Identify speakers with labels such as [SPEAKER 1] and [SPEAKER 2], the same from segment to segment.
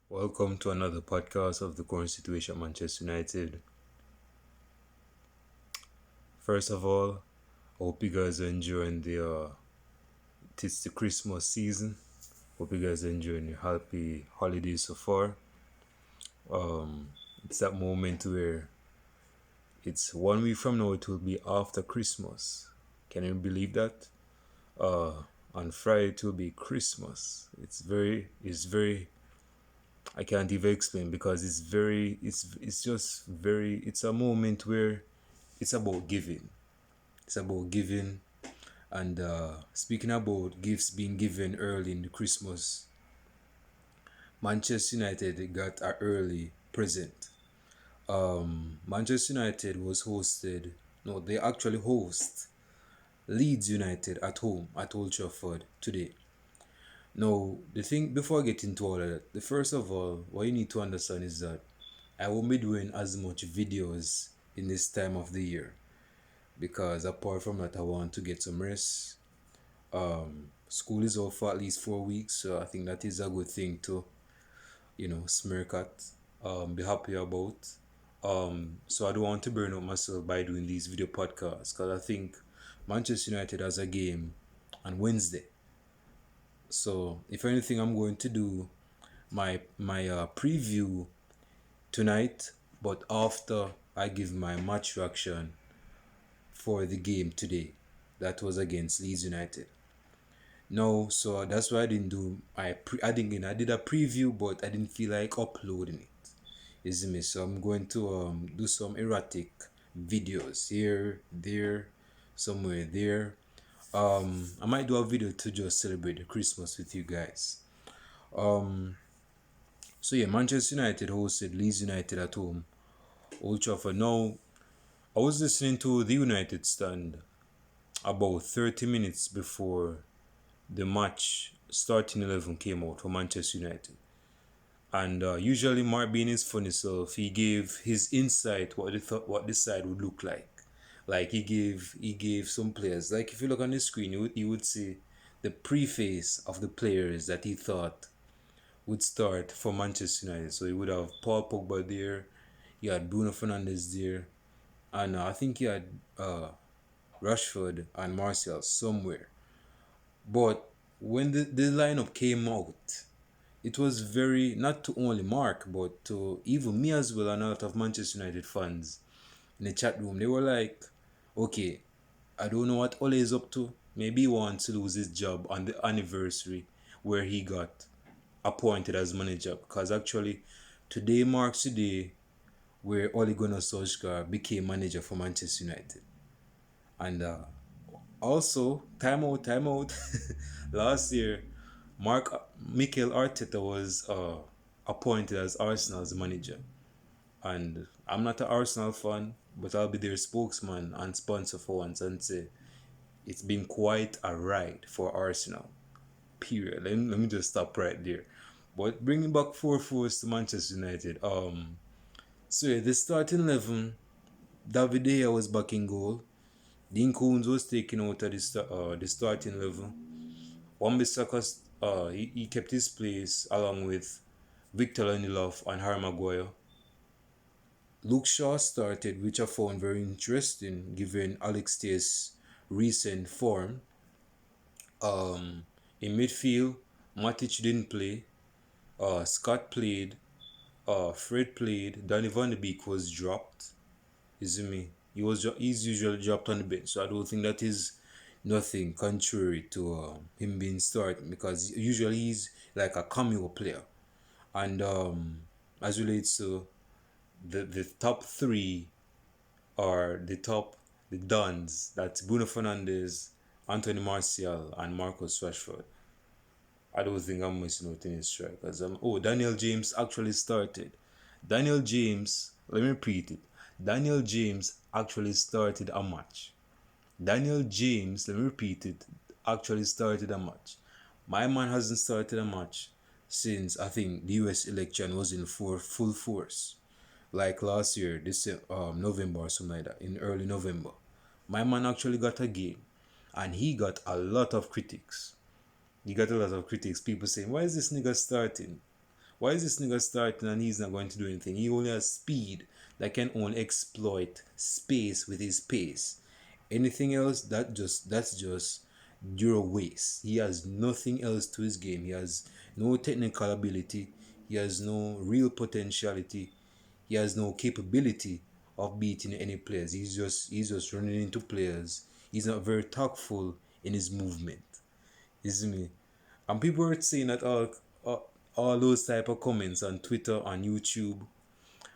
[SPEAKER 1] Welcome to another podcast of the current situation at Manchester United. First of all, I hope you guys are enjoying it's the Christmas season. Hope you guys are enjoying your happy holidays so far. Um, it's that moment where it's 1 week from now. It will be after Christmas. Can you believe that? Uh, on Friday it will be Christmas. It's very. I can't even explain because it's just very. It's a moment where it's about giving. It's about giving. And speaking about gifts being given early in the Christmas, Manchester United got an early present. Manchester United was hosted. No, they actually host Leeds United at home at Old Trafford today. Now, the thing before I get into all of that, the first of all, what you need to understand is that I won't be doing as much videos in this time of the year because apart from that, I want to get some rest. School is off for at least 4 weeks, so I think that is a good thing to, smirk at, be happy about. So I don't want to burn out myself by doing these video podcasts because I think Manchester United has a game on Wednesday. So if anything, I'm going to do my preview tonight, but after I give my match reaction for the game today, that was against Leeds United. No, so that's why I didn't do I did a preview, but I didn't feel like uploading it. You see me? So I'm going to do some erratic videos here, there, somewhere there. I might do a video to just celebrate the Christmas with you guys. So yeah, Manchester United hosted Leeds United at home, Old Trafford. Now, I was listening to the United stand about 30 minutes before the match starting 11 came out for Manchester United. And usually Mark being his funny self, he gave his insight what the side would look like. Like he gave some players. Like if you look on the screen, you would see the preface of the players that he thought would start for Manchester United. So he would have Paul Pogba there, you had Bruno Fernandes there, and I think you had Rashford and Martial somewhere. But when the lineup came out, it was very, not to only Mark, but to even me as well and a lot of Manchester United fans in the chat room. They were like, okay, I don't know what Ole is up to. Maybe he wants to lose his job on the anniversary where he got appointed as manager. Because actually, today marks the day where Ole Gunnar Solskjaer became manager for Manchester United. And also, time out, time out. Last year, Mikel Arteta was appointed as Arsenal's manager. And I'm not an Arsenal fan, but I'll be their spokesman and sponsor for once and say it's been quite a ride for Arsenal. Period. Let me just stop right there. But bringing back 4-4 to Manchester United. So yeah, the starting 11, David De Gea was back in goal. Dean Koons was taken out of the starting level. Wan-Bissaka, he kept his place along with Victor Lindelof and Harry Maguire. Luke Shaw started, which I found very interesting given Alex Tey's recent form. In midfield, Matic didn't play. Scott played. Fred played. Danny Van de Beek was dropped. You see me? He's usually dropped on the bench, so I don't think that is nothing contrary to him being started because usually he's like a cameo player. And as relates to the top three are the Dons. That's Bruno Fernandes, Anthony Martial, and Marcus Rashford. I don't think I'm missing out any strikers. Daniel James actually started. Daniel James, let me repeat it. Daniel James actually started a match. Daniel James, let me repeat it, actually started a match. My man hasn't started a match since I think the US election was in full force. Like last year, this November or something like that, in early November. My man actually got a game and he got a lot of critics. He got a lot of critics, people saying, why is this nigga starting? Why is this nigga starting and he's not going to do anything? He only has speed that can only exploit space with his pace. Anything else that's just zero waste. He has nothing else to his game. He has no technical ability. He has no real potentiality. He has no capability of beating any players. He's just running into players. He's not very tactful in his movement. You see me? And people were saying that all those type of comments on Twitter, on YouTube,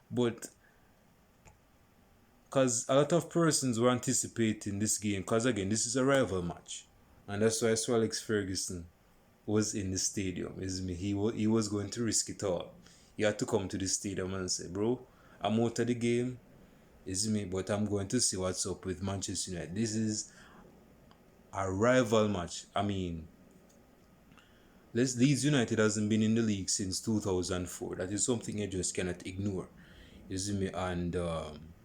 [SPEAKER 1] but because a lot of persons were anticipating this game, because again, this is a rival match, and that's why Sir Alex Ferguson was in the stadium. Is me? He was going to risk it all. He had to come to the stadium and say, "Bro, I'm out of the game. Is me? But I'm going to see what's up with Manchester United. This is a rival match. I mean, Leeds United hasn't been in the league since 2004. That is something you just cannot ignore. You see me? And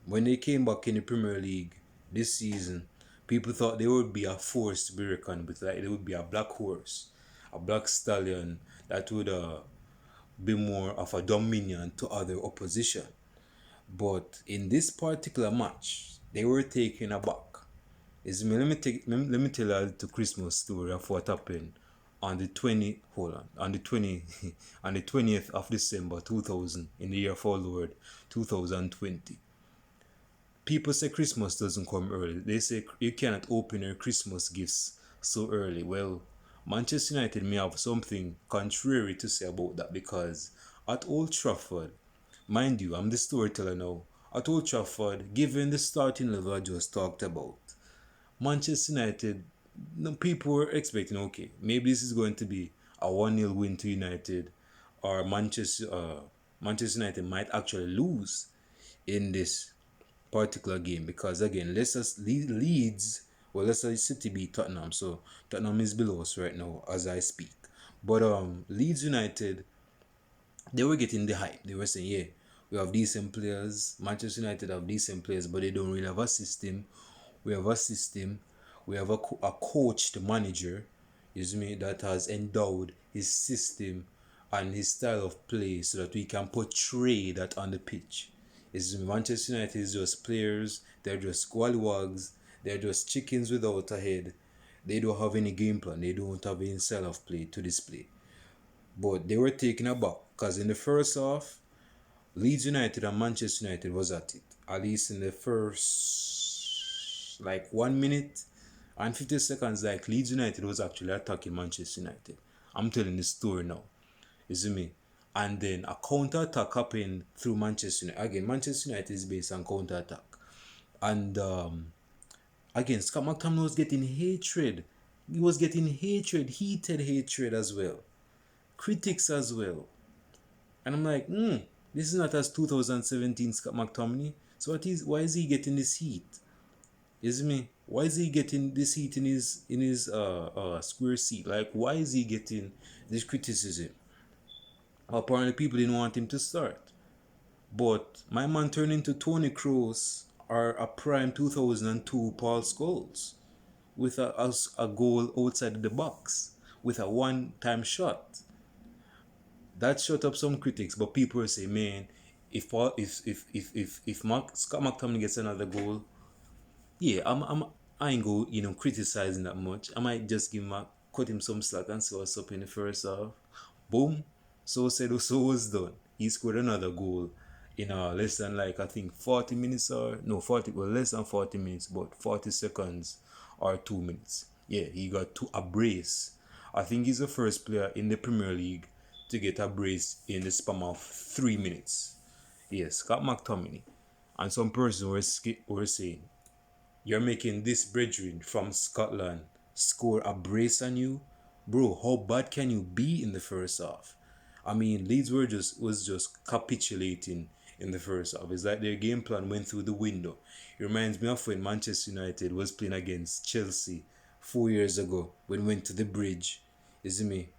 [SPEAKER 1] when they came back in the Premier League this season, people thought they would be a force to be reckoned with. Like they would be a black horse, a black stallion that would be more of a dominion to other opposition. But in this particular match, they were taken aback. Let me tell you a little Christmas story of what happened on the 20 hold on the 20 on the 20th of December 2000 in the year of our Lord 2020. People say Christmas doesn't come early. They say you cannot open your Christmas gifts so early. Well, Manchester United may have something contrary to say about that, because at Old Trafford, mind you, I'm the storyteller now. At Old Trafford, given the starting level I just talked about, Manchester United, people were expecting, okay, maybe this is going to be a 1-0 win to United, or Manchester United might actually lose in this particular game, because again, Leeds, well, Leicester City beat Tottenham, so Tottenham is below us right now as I speak. But Leeds United, they were getting the hype. They were saying, yeah, we have decent players. Manchester United have decent players, but they don't really have a system. We have a system. We have a coach, the manager, is me, that has endowed his system and his style of play so that we can portray that on the pitch. Is Manchester United is just players. They're just squallwags. They're just chickens without a head. They don't have any game plan. They don't have any style of play to display. But they were taken aback because in the first half, Leeds United and Manchester United was at it. At least in the first like 1 minute and 50 seconds, like Leeds United was actually attacking Manchester United. I'm telling the story now. You see me? And then a counter attack happened through Manchester United. Again, Manchester United is based on counter attack. And again, Scott McTominay was getting hatred. He was getting hatred, heated hatred as well. Critics as well. And I'm like, this is not as 2017 Scott McTominay. So why is he getting this heat? Is me? Why is he getting this heat in his square seat? Like, why is he getting this criticism? Apparently people didn't want him to start. But my man turned into Tony Kroos or a prime 2002 Paul Scholes with a goal outside the box with a one-time shot. That shut up some critics, but people were saying, man, if Scott McTominay gets another goal, yeah, I ain't go criticizing that much. I might just cut him some slack and see what's up in the first half. Boom, so said, so was done. He scored another goal in less than less than 40 minutes, but 40 seconds or 2 minutes. Yeah, he got a brace. I think he's the first player in the Premier League to get a brace in the span of 3 minutes. Yes, Scott McTominay. And some persons were saying, you're making this brethren from Scotland score a brace on you? Bro, how bad can you be in the first half? I mean, Leeds was just capitulating in the first half. It's like their game plan went through the window. It reminds me of when Manchester United was playing against Chelsea 4 years ago when we went to the bridge. You see me?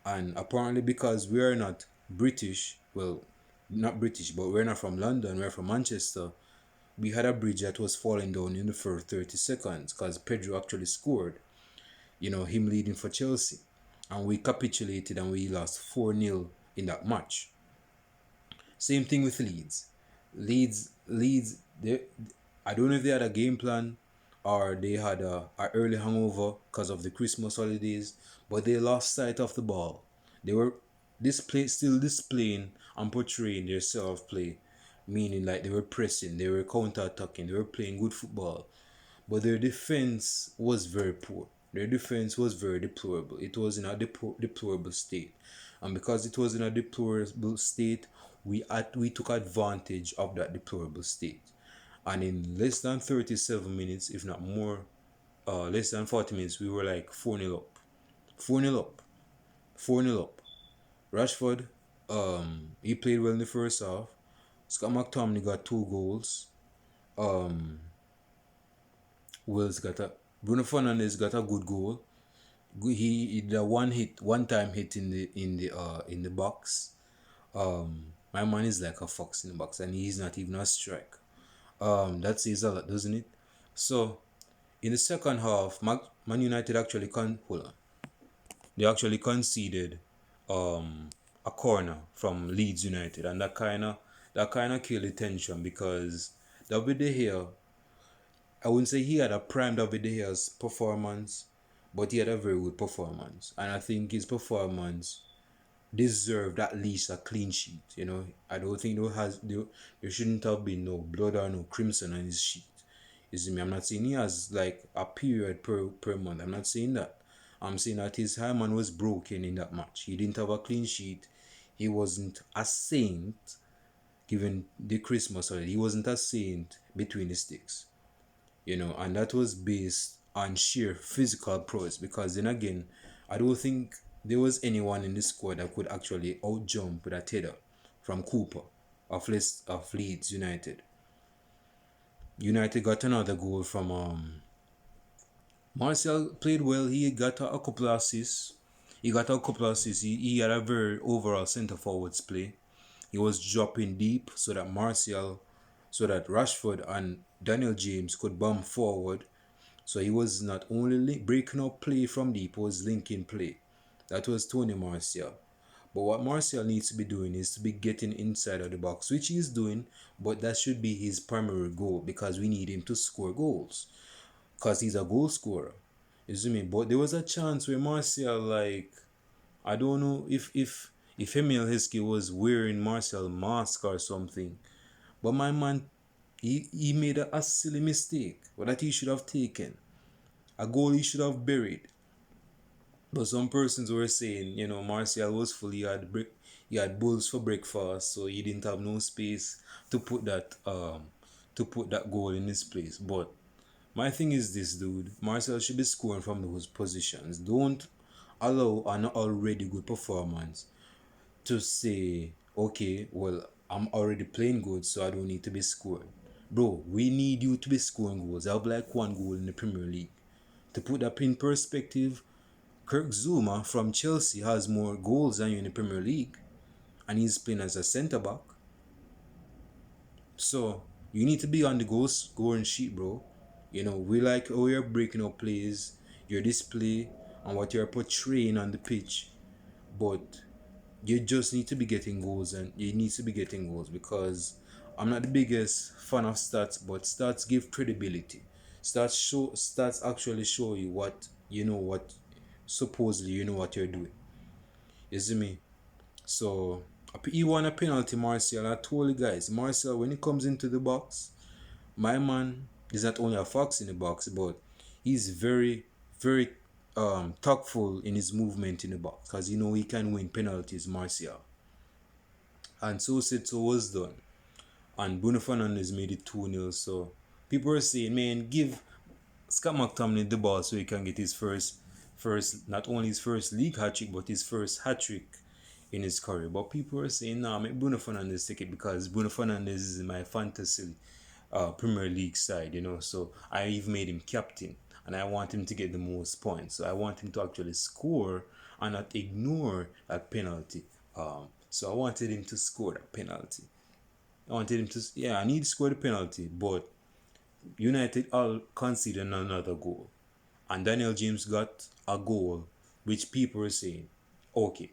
[SPEAKER 1] And apparently because we are not British, well, not British, but we're not from London, we're from Manchester, we had a bridge that was falling down in the first 30 seconds because Pedro actually scored, him leading for Chelsea. And we capitulated and we lost 4-0 in that match. Same thing with Leeds. Leeds. I don't know if they had a game plan or they had a early hangover because of the Christmas holidays, but they lost sight of the ball. They were still displaying and portraying their self play, meaning like they were pressing, they were counter attacking, they were playing good football, but their defense was very poor. Their defense was very deplorable. It was in a deplorable state, and because it was in a deplorable state, we took advantage of that deplorable state, and in less than 37 minutes, if not more, less than 40 minutes, we were like 4-0 up, 4-0 up, 4-0 up. Rashford, he played well in the first half. Scott McTominay got 2 goals. Wills got a Bruno Fernandes got a good goal. He did a one time hit in the box. My man is like a fox in the box, and he's not even a strike. That says a lot, doesn't it? So in the second half, Man United actually They actually conceded a corner from Leeds United, and that kind of killed the tension because David De Gea, I wouldn't say he had a prime David De Gea's performance, but he had a very good performance, and I think his performance deserved at least a clean sheet. I don't think there shouldn't have been no blood or no crimson on his sheet. You see me? I'm not saying he has like a period per month. I'm not saying that. I'm saying that his hymen was broken in that match. He didn't have a clean sheet. He wasn't a saint given the Christmas holiday. He wasn't a saint between the sticks. And that was based on sheer physical prowess, because then again, I don't think there was anyone in the squad that could actually outjump with a header from Cooper of Leeds United. United got another goal from Martial played well. He got a couple of assists. He had a very overall centre forwards play. He was dropping deep so that Rashford and Daniel James could bomb forward. So he was not only breaking up play from deep, he was linking play. That was Tony Martial. But what Martial needs to be doing is to be getting inside of the box, which he is doing, but that should be his primary goal, because we need him to score goals, because he's a goal scorer. You see me? But there was a chance where Martial, like, I don't know if Emil Heskey was wearing Martial mask or something, but my man, he made a silly mistake that he should have taken. A goal he should have buried. But some persons were saying, Martial was full. He had bulls for breakfast, so he didn't have no space to put that goal in his place. But my thing is this, dude. Martial should be scoring from those positions. Don't allow an already good performance to say, okay, well, I'm already playing good, so I don't need to be scoring. Bro, we need you to be scoring goals. I have like 1 goal in the Premier League. To put that in perspective, Kirk Zuma from Chelsea has more goals than you in the Premier League, and he's playing as a centre-back. So, you need to be on the goal scoring sheet, bro. We like how you're breaking up plays, your display, and what you're portraying on the pitch. But you just need to be getting goals, and you need to be getting goals, because I'm not the biggest fan of stats, but stats give credibility. Stats actually show you what supposedly you know what you're doing. You see me? So he won a penalty, Martial. I told you guys, Martial, when he comes into the box, my man is not only a fox in the box, but he's very, very tactful in his movement in the box, because he can win penalties, Martial. And so was done. And Bruno Fernandes made it 2-0. So people are saying, man, give Scott McTominay the ball so he can get his first, not only his first league hat-trick, but his first hat-trick in his career. But people are saying, nah, make Bruno Fernandes take it, because Bruno Fernandes is my fantasy Premier League side, So I even made him captain, and I want him to get the most points. So I want him to actually score and not ignore that penalty. So I wanted him to score that penalty. I need to score the penalty, but United all conceded another goal. And Daniel James got a goal, which people are saying, okay,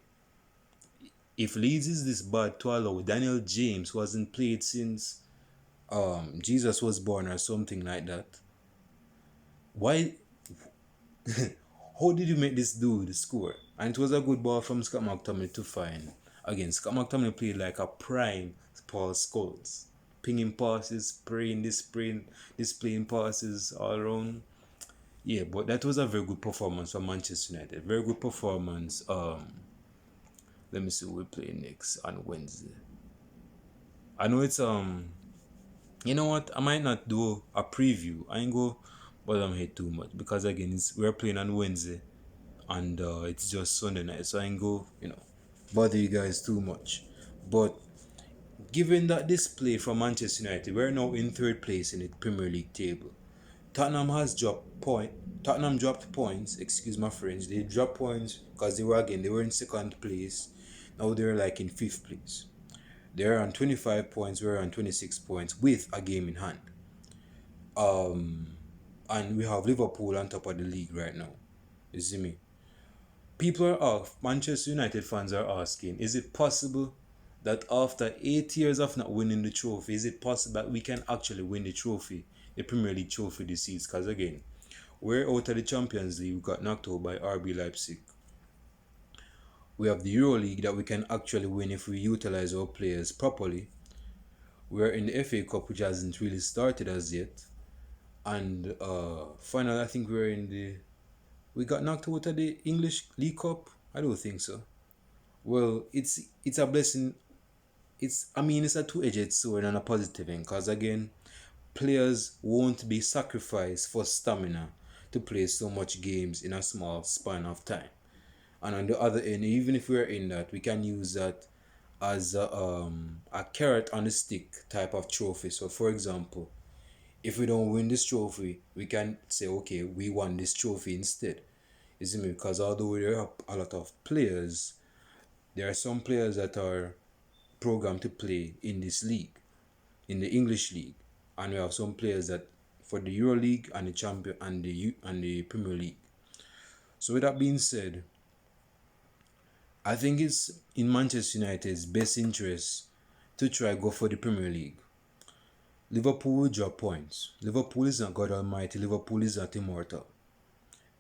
[SPEAKER 1] If Leeds is this bad to allow Daniel James, who hasn't played since Jesus was born or something like that, why? How did you make this dude score? And it was a good ball from Scott McTominay to find. Again, Scott McTominay played like a prime Paul Scholes. Pinging passes, displaying passes all around. Yeah, but that was a very good performance from Manchester United. Very good performance. Let me see who we play next on Wednesday. I know it's you know what? I might not do a preview. I ain't go bother my head too much because again, we're playing on Wednesday, and it's just Sunday night, so I ain't go bother you guys too much. But given that display from Manchester United, we're now in third place in the Premier League table. Tottenham dropped points. Excuse my French. They dropped points because they were in second place. Now they're like in fifth place. They're on 25 points. We're on 26 points with a game in hand. And we have Liverpool on top of the league right now. You see me? People are off. Manchester United fans are asking, is it possible that after 8 years of not winning the trophy, is it possible that we can actually win the trophy, the Premier League trophy this season? Because again, we're out of the Champions League. We got knocked out by RB Leipzig. We have the Euro League that we can actually win if we utilize our players properly. We're in the FA Cup, which hasn't really started as yet. And finally, I think we got knocked out of the English League Cup. I don't think so. Well, it's a blessing. It's a two-edged sword and a positive thing, because again, players won't be sacrificed for stamina to play so much games in a small span of time. And on the other end, even if we're in that, we can use that as a carrot on the stick type of trophy. So for example, if we don't win this trophy, we can say, okay, we won this trophy instead. You see me? Because although there are a lot of players, there are some players that are programmed to play in this league, in the English league, and we have some players that for the Euro League and the Champion and the Premier League. So with that being said, I think it's in Manchester United's best interest to try go for the Premier League. Liverpool will drop points. Liverpool is not God Almighty. Liverpool is not immortal.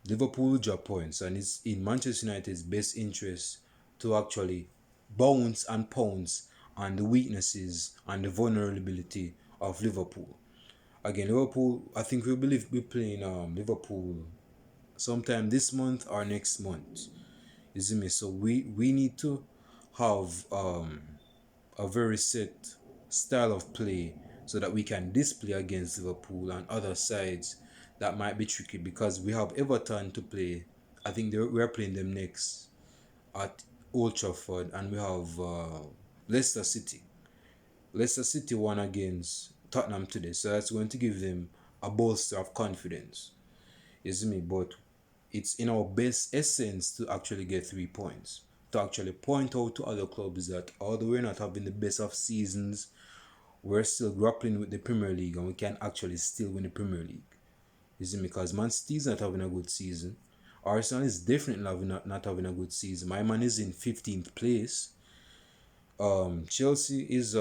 [SPEAKER 1] Liverpool will drop points, and it's in Manchester United's best interest to actually bounce and pounce on the weaknesses and the vulnerability of Liverpool. Again, Liverpool, I think we'll be playing Liverpool sometime this month or next month. You see me? So we need to have a very set style of play so that we can display against Liverpool and other sides that might be tricky, because we have Everton to play. I think we're playing them next at Old Trafford, and we have Leicester City. Leicester City won against Tottenham today, so that's going to give them a bolster of confidence. You see me? But it's in our best essence to actually get 3 points, to actually point out to other clubs that although we're not having the best of seasons, we're still grappling with the Premier League and we can actually still win the Premier League. You see me? Because Man City is not having a good season. Arsenal is definitely not having a good season. My man is in 15th place. Chelsea is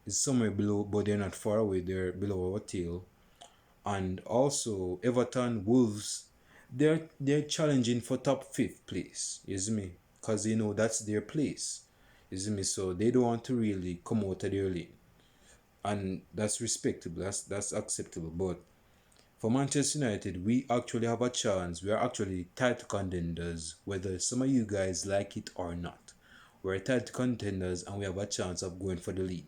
[SPEAKER 1] somewhere below, but they're not far away. They're below our tail. And also Everton, Wolves, they're challenging for top 5th place. You see me? Because they know that's their place. You see me? So they don't want to really come out of their lane. And that's respectable. That's acceptable. But for Manchester United, we actually have a chance. We are actually title contenders, whether some of you guys like it or not. We're title contenders and we have a chance of going for the league.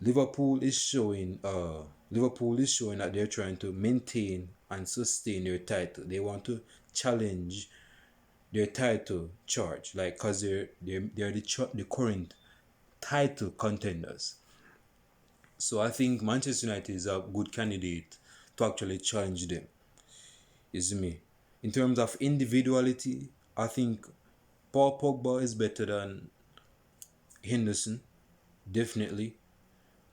[SPEAKER 1] Liverpool is showing that they're trying to maintain and sustain their title. They want to challenge their title charge, like, because they're the current title contenders. So I think Manchester United is a good candidate to actually challenge them. You see me? In terms of individuality, I think Paul Pogba is better than Henderson, definitely.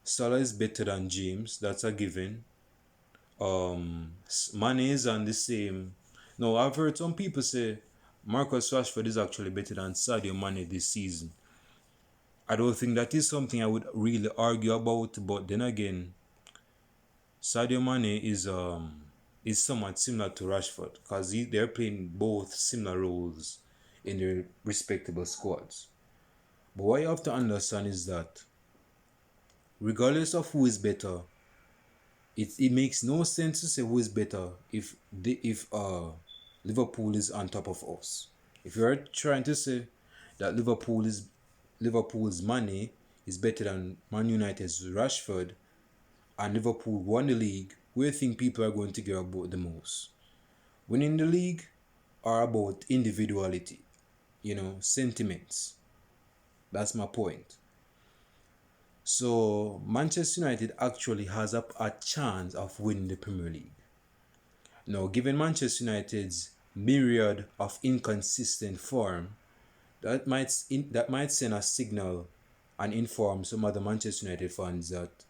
[SPEAKER 1] Salah is better than James, that's a given. Mane is on the same. No, I've heard some people say Marcus Rashford is actually better than Sadio Mane this season. I don't think that is something I would really argue about. But then again, Sadio Mane is somewhat similar to Rashford because they're playing both similar roles in their respectable squads. But what you have to understand is that regardless of who is better, it makes no sense to say who is better if Liverpool is on top of us. If you're trying to say that Liverpool's money is better than Man United's Rashford and Liverpool won the league, where do you think people are going to care about the most? Winning the league or about individuality, sentiments. That's my point. So Manchester United actually has a chance of winning the Premier League. Now, given Manchester United's myriad of inconsistent form, that might send a signal and inform some other Manchester United fans that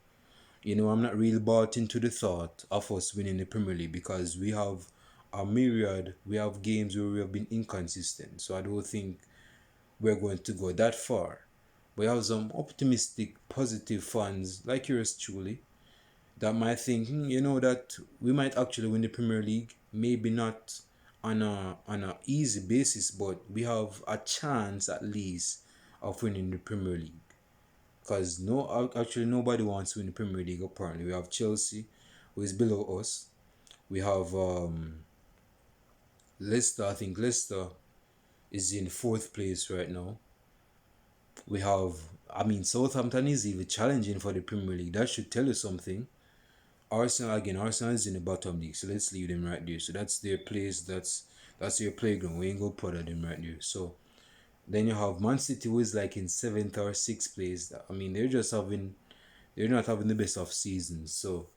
[SPEAKER 1] I'm not really bought into the thought of us winning the Premier League because we have games where we have been inconsistent. So I don't think we're going to go that far. We have some optimistic, positive fans like yours truly that might think, that we might actually win the Premier League. Maybe not on a easy basis, but we have a chance at least of winning the Premier League. Because actually nobody wants to win the Premier League. Apparently, we have Chelsea, who is below us. We have Leicester. I think Leicester is in fourth place right now. We have, Southampton is even challenging for the Premier League. That should tell you something. Arsenal is in the bottom league, so let's leave them right there. So that's their place. That's their playground. We ain't gonna put them right there. So then you have Man City, who is like in seventh or sixth place. They're not having the best of seasons. So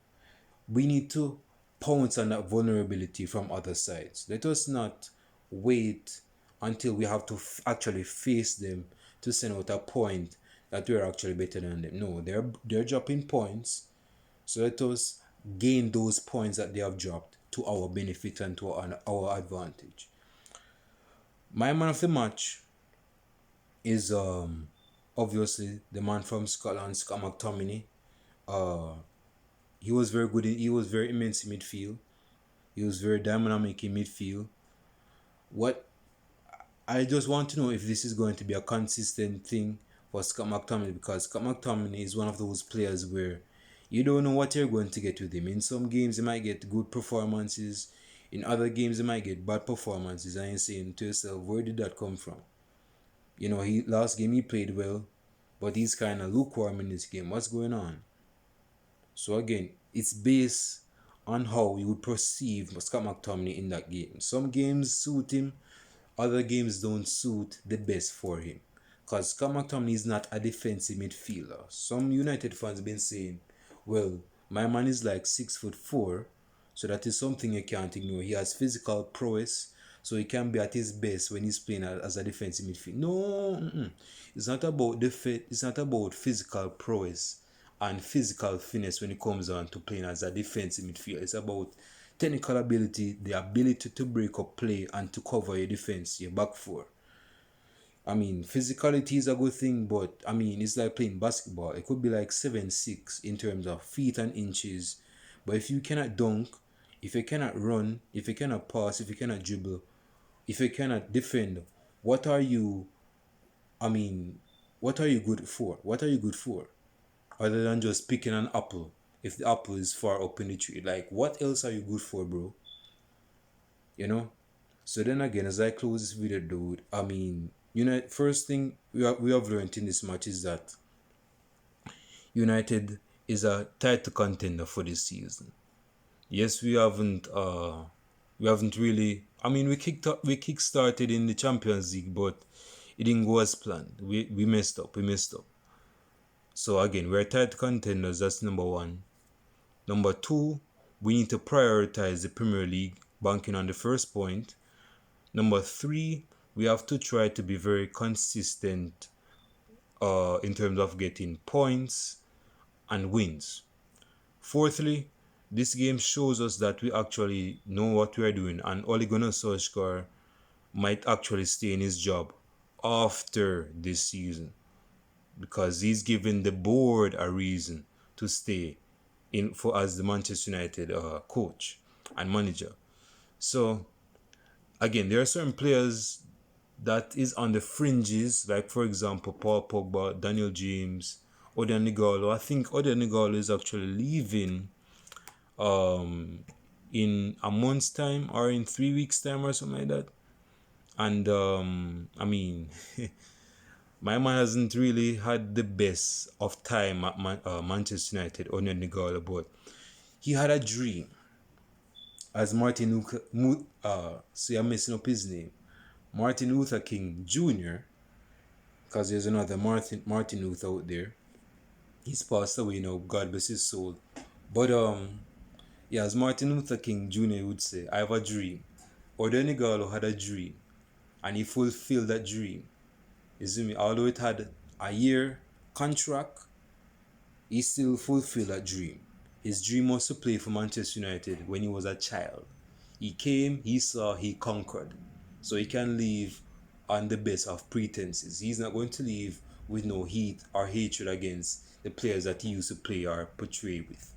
[SPEAKER 1] we need to pounce on that vulnerability from other sides. Let us not wait until we have to actually face them to send out a point that we're actually better than them. No, they're dropping points. So let us gain those points that they have dropped to our benefit and to our advantage. My man of the match is obviously the man from Scotland, Scott McTominay. He was very good. He was very immense in midfield. He was very dynamic in midfield. What I just want to know if this is going to be a consistent thing for Scott McTominay, because Scott McTominay is one of those players where you don't know what you're going to get with him. In some games, you might get good performances. In other games, you might get bad performances. And you're saying to yourself, where did that come from? Last game he played well, but he's kind of lukewarm in this game. What's going on? So again, it's based on how you would perceive Scott McTominay in that game. Some games suit him, other games don't suit the best for him. Because Scott McTominay is not a defensive midfielder. Some United fans have been saying, well, my man is like 6'4", so that is something you can't ignore. He has physical prowess, so he can be at his best when he's playing as a defensive midfielder. No, it's not about it's not about physical prowess and physical fitness when it comes on to playing as a defensive midfielder. It's about technical ability, the ability to break up play and to cover your defense, your back four. Physicality is a good thing, but it's like playing basketball. It could be like 7'6" in terms of feet and inches. But if you cannot dunk, if you cannot run, if you cannot pass, if you cannot dribble, if you cannot defend, what are you good for? What are you good for? Other than just picking an apple if the apple is far up in the tree. Like, what else are you good for, bro? So then again, as I close this video, dude, first thing we have learned in this match is that United is a title contender for this season. Yes, we haven't really. We kick-started in the Champions League, but it didn't go as planned. We messed up. So again, we're title contenders. That's number one. Number two, we need to prioritize the Premier League, banking on the first point. Number three, we have to try to be very consistent in terms of getting points and wins. Fourthly, this game shows us that we actually know what we are doing, and Ole Gunnar Solskjaer might actually stay in his job after this season. because he's given the board a reason to stay in for as the Manchester United coach and manager. So again, there are certain players that is on the fringes, like for example Paul Pogba, Daniel James, Odion Igalo. I think Odion Igalo is actually leaving in a month's time or in 3 weeks time or something like that. And I mean, my man hasn't really had the best of time at Manchester United, Odion Igalo, but he had a dream. As Martin Luther, see I'm messing up his name, Martin Luther King Jr., because there's another Martin Luther out there. He's passed away now, God bless his soul. But yeah, as Martin Luther King Jr. would say, I have a dream. Odion Igalo had a dream, and he fulfilled that dream. You see me? Although it had a year contract, he still fulfilled that dream. His dream was to play for Manchester United when he was a child. He came, he saw, he conquered. So he can leave on the best of pretenses. He's not going to leave with no heat or hatred against the players that he used to play or portray with.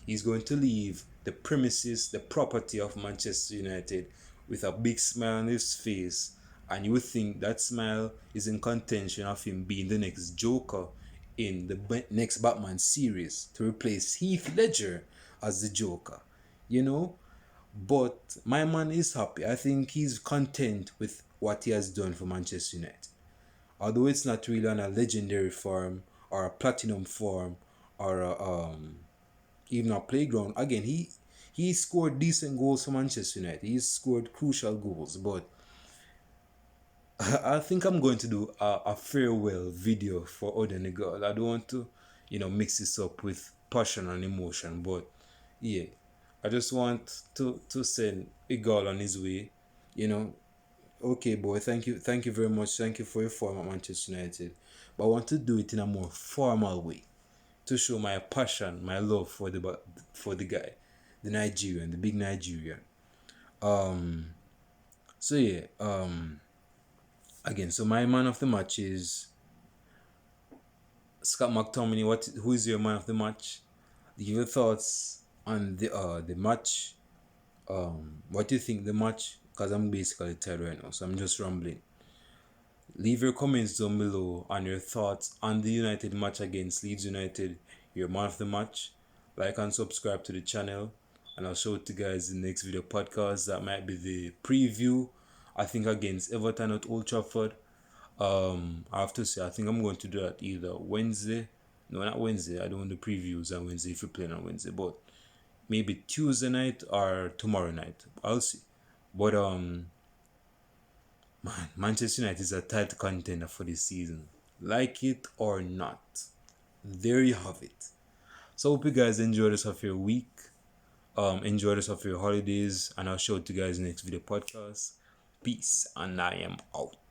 [SPEAKER 1] He's going to leave the premises, the property of Manchester United with a big smile on his face, and you would think that smile is in contention of him being the next Joker in the next Batman series to replace Heath Ledger as the Joker, you know. But my man is happy. I think he's content with what he has done for Manchester United. Although it's not really on a legendary form or a platinum form or even a playground. Again, he scored decent goals for Manchester United. He scored crucial goals. But I think I'm going to do a farewell video for Odion Igalo. I don't want to, mix this up with passion and emotion. But yeah, I just want to send Igalo on his way. Okay, boy, thank you very much. Thank you for your form at Manchester United. But I want to do it in a more formal way to show my passion, my love for the guy, the Nigerian, the big Nigerian. So yeah, again, so my man of the match is Scott McTominay. Who is your man of the match? Give your thoughts on the match. What do you think the match? Because I'm basically tired right now, so I'm just rambling. Leave your comments down below on your thoughts on the United match against Leeds United, your man of the match. Like and subscribe to the channel, and I'll show it to you guys in the next video podcast. That might be the preview, I think, against Everton at Old Trafford. I have to say, I think I'm going to do that either Wednesday. No, not Wednesday. I don't do previews on Wednesday if you're playing on Wednesday, but maybe Tuesday night or tomorrow night. I'll see. But man, Manchester United is a title contender for this season. Like it or not, there you have it. So hope you guys enjoy the rest of your week. Enjoy the rest of your holidays, and I'll show it to you guys in the next video podcast. Peace, and I am out.